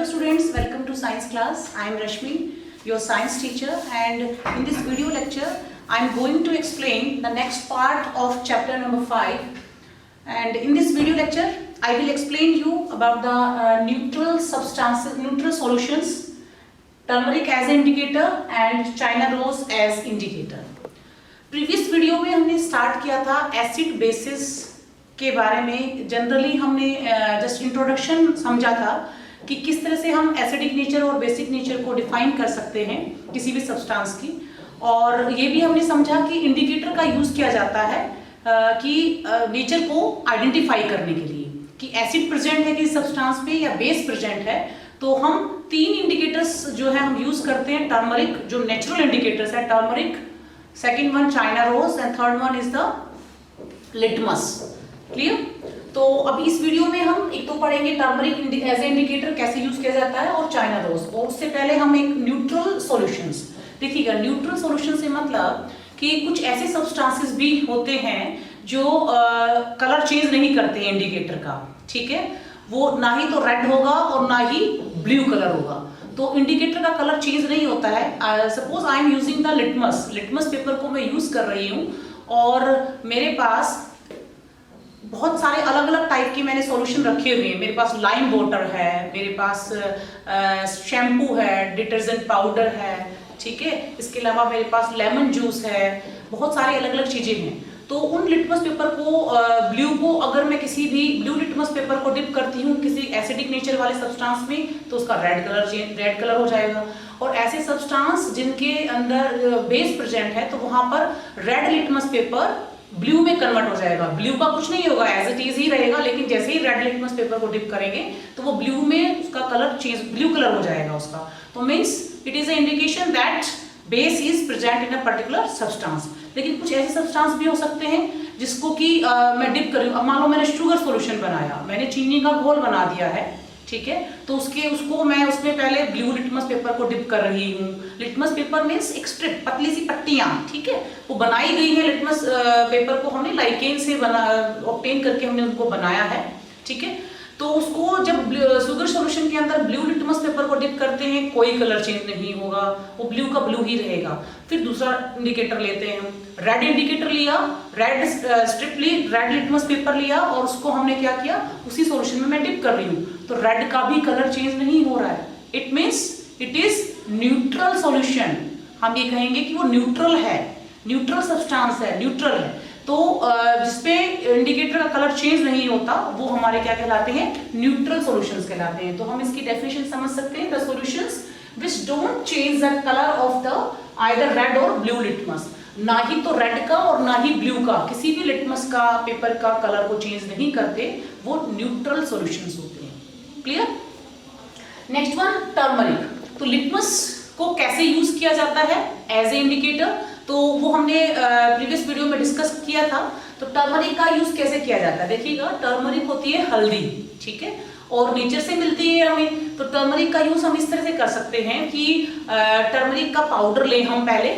Hello students, welcome to science class. I am Rashmi, your science teacher, and in this video lecture I am going to explain the next part of chapter number 5. And in this video lecture I will explain you about the neutral substances, neutral solutions, turmeric as indicator and China rose as indicator. Previous video में हमने start किया था acid basis के बारे में. Generally हमने just introduction समझा था कि किस तरह से हम एसिडिक नेचर और बेसिक नेचर को डिफाइन कर सकते हैं किसी भी सब्सटेंस की. और ये भी हमने समझा कि इंडिकेटर का यूज किया जाता है कि नेचर को आइडेंटिफाई करने के लिए कि एसिड प्रेजेंट है किसी सब्सटेंस पे या बेस प्रेजेंट है. तो हम तीन इंडिकेटर्स जो है हम यूज करते हैं. टर्मरिक जो नेचुरल इंडिकेटर्स है, turmeric, second one china rose and third one is the litmus. Clear? तो अब इस वीडियो में हम एक तो पढ़ेंगे टर्मरिक एज ए इंडिकेटर कैसे यूज किया जाता है और चाइना रोज. और उससे पहले हम एक न्यूट्रल सॉल्यूशंस देखिएगा. न्यूट्रल सॉल्यूशन से मतलब कि कुछ ऐसे सब्सटेंसेस भी होते हैं जो कलर चेंज नहीं करते हैं इंडिकेटर का. ठीक है, वो ना ही तो रेड होगा और ना ही ब्लू कलर होगा. तो इंडिकेटर का कलर चेंज नहीं होता है. Suppose I am using the litmus paper को मैं यूज कर रही हूँ और मेरे पास बहुत सारे अलग अलग टाइप के मैंने सॉल्यूशन रखे हुए हैं. मेरे पास लाइम वाटर है, मेरे पास शैम्पू है, डिटर्जेंट पाउडर है, ठीक है, इसके अलावा मेरे पास लेमन जूस है, बहुत सारी अलग अलग चीजें हैं. तो उन लिटमस पेपर को ब्लू को अगर मैं किसी भी ब्लू लिटमस पेपर को डिप करती हूँ किसी एसिडिक नेचर वाले सब्सटेंस में तो उसका रेड कलर हो जाएगा. और ऐसे सब्सटेंस जिनके अंदर बेस प्रेजेंट है तो वहां पर रेड लिटमस पेपर ब्लू में कन्वर्ट हो जाएगा. ब्लू का कुछ नहीं होगा, एज इट इज ही रहेगा, लेकिन जैसे ही रेड लिटमस पेपर को डिप करेंगे तो वो ब्लू में उसका कलर चेंज, ब्लू कलर हो जाएगा उसका. तो means it is a indication that base is present in a particular substance. लेकिन कुछ ऐसे सब्सटेंस भी हो सकते हैं जिसको कि मैं डिप कर रही हूँ. अब मान लो मैंने शुगर सॉल्यूशन बनाया, मैंने चीनी का घोल बना दिया है, ठीक है, तो उसको मैं उसमें पहले ब्लू लिटमस पेपर को डिप कर रही हूँ. लिटमस पेपर मीन्स एक स्ट्रिप, पतली सी पट्टियां, ठीक है, वो बनाई गई है. लिटमस पेपर को हमने लाइकेन से ऑब्टेन करके हमने उनको बनाया है, ठीक है. तो उसको जब शुगर सॉल्यूशन के अंदर ब्लू लिटमस पेपर को डिप करते हैं कोई कलर चेंज नहीं होगा, वो ब्लू का ब्लू ही रहेगा. फिर दूसरा इंडिकेटर लेते हैं हम, रेड इंडिकेटर लिया, रेड स्ट्रिप ली, रेड लिटमस पेपर लिया और उसको हमने क्या किया, उसी सॉल्यूशन में मैं डिप कर रही हूँ तो रेड का भी कलर चेंज नहीं हो रहा है. It means it is neutral solution. हम ये कहेंगे कि वो न्यूट्रल है, न्यूट्रल सब्सटेंस है, न्यूट्रल है. तो जिसपे इंडिकेटर का कलर चेंज नहीं होता वो हमारे क्या कहलाते हैं, न्यूट्रल सॉल्यूशंस कहलाते हैं. तो हम इसकी डेफिनेशन समझ सकते हैं, the solutions which don't change the colour of the either red और ब्लू लिटमस. ना ही तो रेड का और ना ही ब्लू का, किसी भी लिटमस का पेपर का कलर को चेंज नहीं करते, वो न्यूट्रल सॉल्यूशंस होते हैं. क्लियर? Next one turmeric. तो लिटमस को कैसे यूज किया जाता है एज ए इंडिकेटर, तो वो हमने प्रीवियस वीडियो में डिस्कस किया था. तो टर्मरिक का यूज कैसे किया जाता है देखिएगा. टर्मरिक होती है हल्दी, ठीक है, और नेचर से मिलती है हमें. तो टर्मरिक का यूज हम इस तरह से कर सकते हैं कि टर्मरिक का पाउडर लें हम पहले,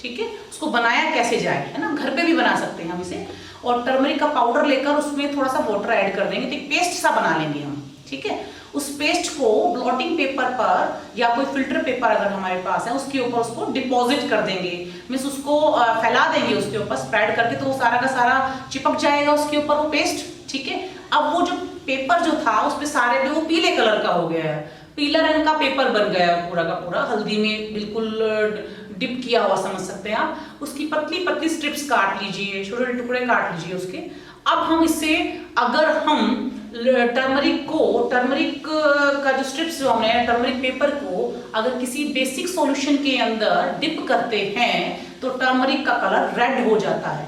ठीक है, उसको बनाया कैसे जाए, है ना, घर पे भी बना सकते हैं हम इसे. और टर्मरिक का पाउडर लेकर उसमें थोड़ा सा वाटर ऐड कर देंगे तो एक पेस्ट सा बना लेंगे हम, ठीक है. उस पेस्ट को ब्लॉटिंग पेपर पर या कोई फिल्टर पेपर अगर हमारे पास है उसके ऊपर उसको डिपॉजिट कर देंगे, मीन्स उसको फैला देंगे उसके ऊपर स्प्रेड करके, तो वो सारा का सारा चिपक जाएगा उसके ऊपर वो पेस्ट, ठीक है. अब वो जो पेपर जो था उस पे सारे पे वो पीले कलर का हो गया है, पीला रंग का पेपर बन गया पूरा का पूरा, हल्दी में बिल्कुल डिप किया हुआ समझ सकते हैं आप. उसकी पतली पतली स्ट्रिप्स काट लीजिए, छोटे छोटे टुकड़े काट लीजिए उसके. अब हम इससे अगर हम टर्मरिक का जो स्ट्रिप्स जो हमने टर्मरिक पेपर को अगर किसी बेसिक सॉल्यूशन के अंदर डिप करते हैं तो टर्मरिक का कलर रेड हो जाता है.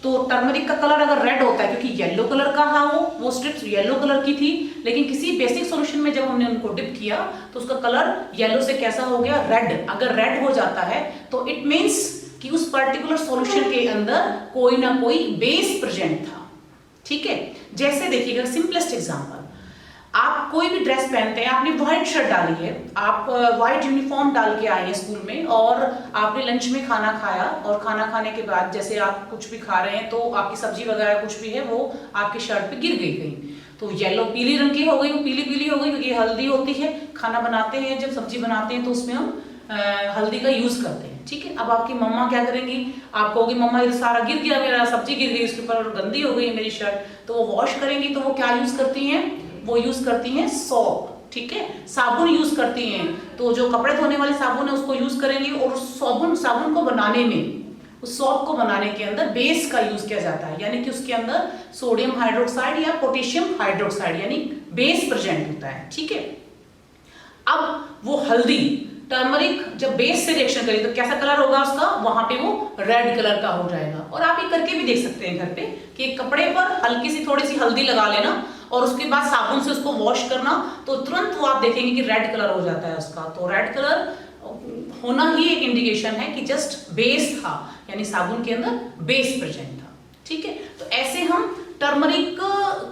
तो टर्मरिक का कलर अगर रेड होता है क्योंकि येलो कलर का था, वो स्ट्रिप्स येलो कलर की थी, लेकिन किसी बेसिक सॉल्यूशन में जब हमने उनको डिप किया तो उसका कलर येलो से कैसा हो गया, रेड. अगर रेड हो जाता है तो इट मीन्स कि उस पर्टिकुलर सॉल्यूशन के अंदर कोई ना कोई बेस प्रेजेंट था, ठीक है. जैसे देखिएगा सिंपलेस्ट एग्जांपल, आप कोई भी ड्रेस पहनते हैं, आपने व्हाइट शर्ट डाली है, आप व्हाइट यूनिफॉर्म डाल के आए हैं स्कूल में और आपने लंच में खाना खाया और खाना खाने के बाद जैसे आप कुछ भी खा रहे हैं तो आपकी सब्जी वगैरह कुछ भी है वो आपकी शर्ट पे गिर गई कहीं. तो येलो पीली रंग की हो गई, वो पीली पीली हो गई क्योंकि हल्दी होती है, खाना बनाते हैं जब सब्जी बनाते हैं तो उसमें हम हल्दी का यूज करते हैं। ठीक है, अब आपकी मम्मा क्या करेंगी, आप कहोगी मम्मा ये सारा गिर गया, मेरा सब्जी गिर गई, उसके ऊपर गंदी हो गई मेरी शर्ट, तो वो वॉश करेंगी तो वो क्या यूज करती हैं, वो यूज करती हैं सॉप। ठीक है, साबुन यूज करती हैं, तो जो कपड़े धोने वाले साबुन है उसको यूज करेंगी, और साबुन को बनाने में, उस सॉप को बनाने के अंदर बेस का यूज किया जाता है, यानी कि उसके अंदर सोडियम हाइड्रोक्साइड या पोटेशियम हाइड्रोक्साइड यानी बेस प्रेजेंट होता है। ठीक है, अब वो हल्दी टर्मरिक जब बेस से रिएक्शन करेगी तो कैसा कलर होगा उसका, वहां पे वो रेड कलर का हो जाएगा। और आप ये करके भी देख सकते हैं घर पे कि कपड़े पर हल्की सी थोड़ी सी हल्दी लगा लेना और उसके बाद साबुन से उसको वॉश करना, तो तुरंत वो आप देखेंगे कि रेड कलर हो जाता है उसका। तो रेड कलर होना ही एक इंडिकेशन है कि जस्ट बेस था, यानी साबुन के अंदर बेस प्रेजेंट था। ठीक है, तो ऐसे हम टर्मरिक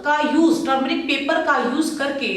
का यूज, टर्मरिक पेपर का यूज करके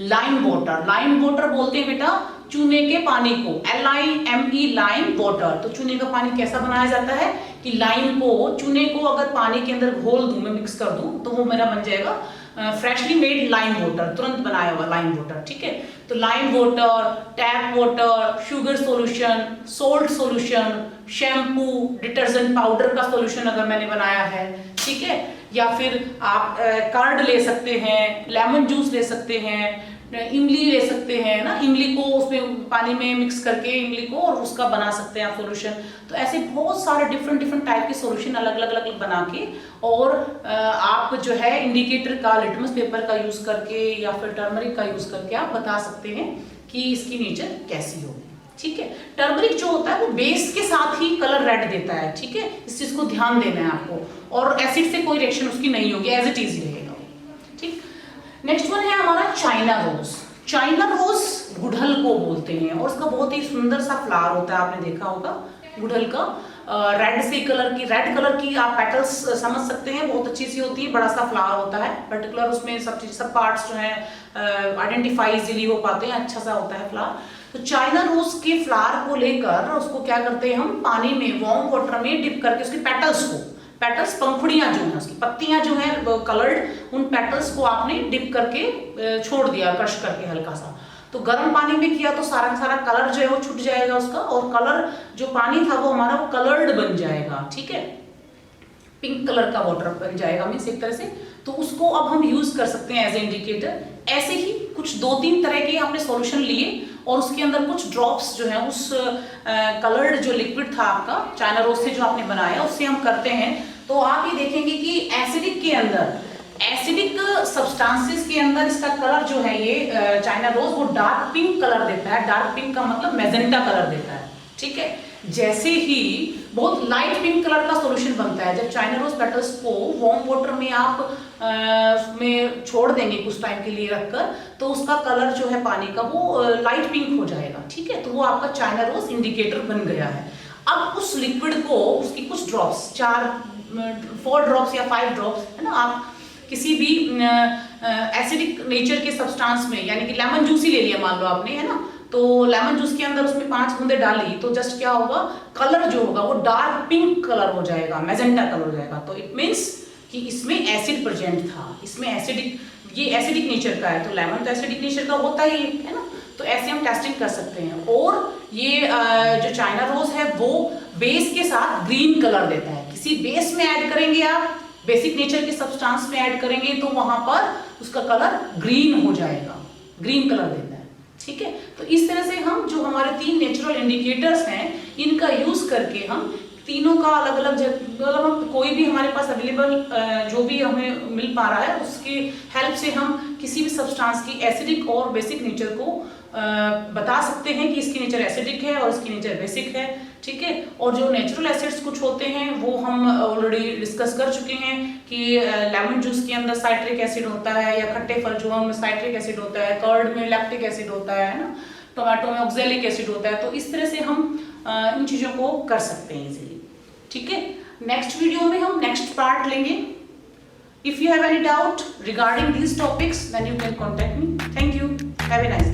लाइम वाटर बोलते हैं बेटा चूने के पानी को, LIME लाइम वाटर। तो चूने का पानी कैसा बनाया जाता है कि लाइम को, चूने को अगर पानी के अंदर घोल दूं, मैं मिक्स कर दूं, तो वो मेरा बन जाएगा फ्रेशली मेड लाइम वाटर, तुरंत बनाया हुआ लाइम वाटर। ठीक है, तो lime water, tap water, sugar solution, salt solution, shampoo, detergent powder का सॉल्यूशन अगर मैंने बनाया है, ठीक है, या फिर आप कर्ड ले सकते हैं, लेमन जूस ले सकते हैं, इमली ले सकते हैं ना, इमली को उसमें पानी में मिक्स करके इमली को और उसका बना सकते हैं आप सॉल्यूशन। तो ऐसे बहुत सारे डिफरेंट टाइप के सॉल्यूशन अलग अलग बना के, और आप जो है इंडिकेटर का, लिटमस पेपर का यूज करके या फिर टर्मरिक का यूज करके आप बता सकते हैं कि इसकी नेचर कैसी होगी। ठीक है, टर्मरिक जो होता है वो बेस के साथ ही कलर रेड देता है। ठीक है, इस चीज को ध्यान देना है आपको, और एसिड से कोई रिएक्शन उसकी नहीं होगी, एज इट इज रहेगा। ठीक, नेक्स्ट वन है हमारा चाइना रोज। चाइना रोज गुड़हल को बोलते हैं, और उसका बहुत ही सुंदर सा फ्लावर होता है, आपने देखा होगा गुड़हल का। रेड कलर की आप पेटल्स समझ सकते हैं, बहुत अच्छी सी होती है, बड़ा सा फ्लावर होता है, पर्टिकुलर उसमें सब पार्ट्स जो है आइडेंटिफाई इजीली हो पाते हैं, अच्छा सा होता है फ्लावर। तो चाइना रोज के फ्लावर को लेकर उसको क्या करते हैं हम, पानी में वार्म वाटर में डिप करके उसके पेटल्स पंखुड़ियां जो हैं, उसकी पत्तियां जो हैं कलर्ड, उन पेटल्स को आपने डिप करके छोड़ दिया, क्रश करके हल्का सा, तो गर्म पानी में किया तो सारा कलर जो है वो छूट जाएगा उसका, और कलर जो पानी था वो हमारा वो कलर्ड बन जाएगा। ठीक है, पिंक कलर का वाटर बन जाएगा मीन्स एक तरह से। तो उसको अब हम यूज कर सकते हैं एज ए इंडिकेटर। ऐसे ही कुछ 2-3 तरह के आपने सॉल्यूशन लिए और उसके अंदर कुछ ड्रॉप्स जो है उस कलर्ड जो लिक्विड था आपका चाइना रोज से जो आपने बनाया उससे हम करते हैं, तो आप ये देखेंगे कि एसिडिक के अंदर, एसिडिक सब्सटेंसेस के अंदर इसका कलर जो है ये चाइना रोज वो डार्क पिंक कलर देता है। डार्क पिंक का मतलब मैजेंटा कलर देता है। ठीक है, जैसे ही बहुत लाइट पिंक कलर का सॉल्यूशन बनता है जब चाइना रोज पेटल्स को वार्म वाटर में आप उसमें छोड़ देंगे कुछ टाइम के लिए रखकर, तो उसका कलर जो है पानी का वो लाइट पिंक हो जाएगा। ठीक है, तो वो आपका चाइना रोज इंडिकेटर बन गया है। अब उस लिक्विड को उसकी कुछ ड्रॉप्स, 4 ड्रॉप्स या 5 ड्रॉप्स है ना, आप किसी भी एसिडिक नेचर के सब्सटेंस में, यानी कि लेमन जूस ही ले लिया मान लो आपने, है ना, तो लेमन जूस के अंदर उसमें 5 बूंदे डाली तो जस्ट क्या होगा, कलर जो होगा वो डार्क पिंक कलर हो जाएगा, मैजेंटा कलर हो जाएगा। तो इट मीन्स कि इसमें एसिड प्रेजेंट था, इसमें एसिडिक, ये एसिडिक नेचर का है, तो लेमन तो एसिडिक नेचर का होता ही है ना, तो ऐसे हम टेस्टिंग कर सकते हैं। और ये जो चाइना रोज है वो बेस के साथ ग्रीन कलर देता है। किसी बेस में ऐड करेंगे आप, बेसिक नेचर के सब्सटेंस में ऐड करेंगे तो वहां पर उसका कलर ग्रीन हो जाएगा, ग्रीन कलर देता है। ठीक है, तो इस तरह से हम जो हमारे 3 नेचुरल इंडिकेटर्स हैं इनका यूज करके हम तीनों का अलग अलग मतलब कोई भी हमारे पास अवेलेबल जो भी हमें मिल पा रहा है उसकी हेल्प से हम किसी भी सब्सटेंस की एसिडिक और बेसिक नेचर को बता सकते हैं कि इसकी नेचर एसिडिक है और इसकी नेचर बेसिक है। ठीक है, और जो नेचुरल एसिड्स कुछ होते हैं वो हम ऑलरेडी डिस्कस कर चुके हैं कि लेमन जूस के अंदर साइट्रिक एसिड होता है, या खट्टे फल जो में साइट्रिक एसिड होता है, कर्ड में लैक्टिक एसिड होता है ना, टोमेटो में ऑक्सैलिक एसिड होता है। तो इस तरह से हम इन चीज़ों को कर सकते हैं इजीली। ठीक है, नेक्स्ट वीडियो में हम नेक्स्ट पार्ट लेंगे। If you have any doubt regarding these topics, then you can contact me. Thank you. Have a nice day.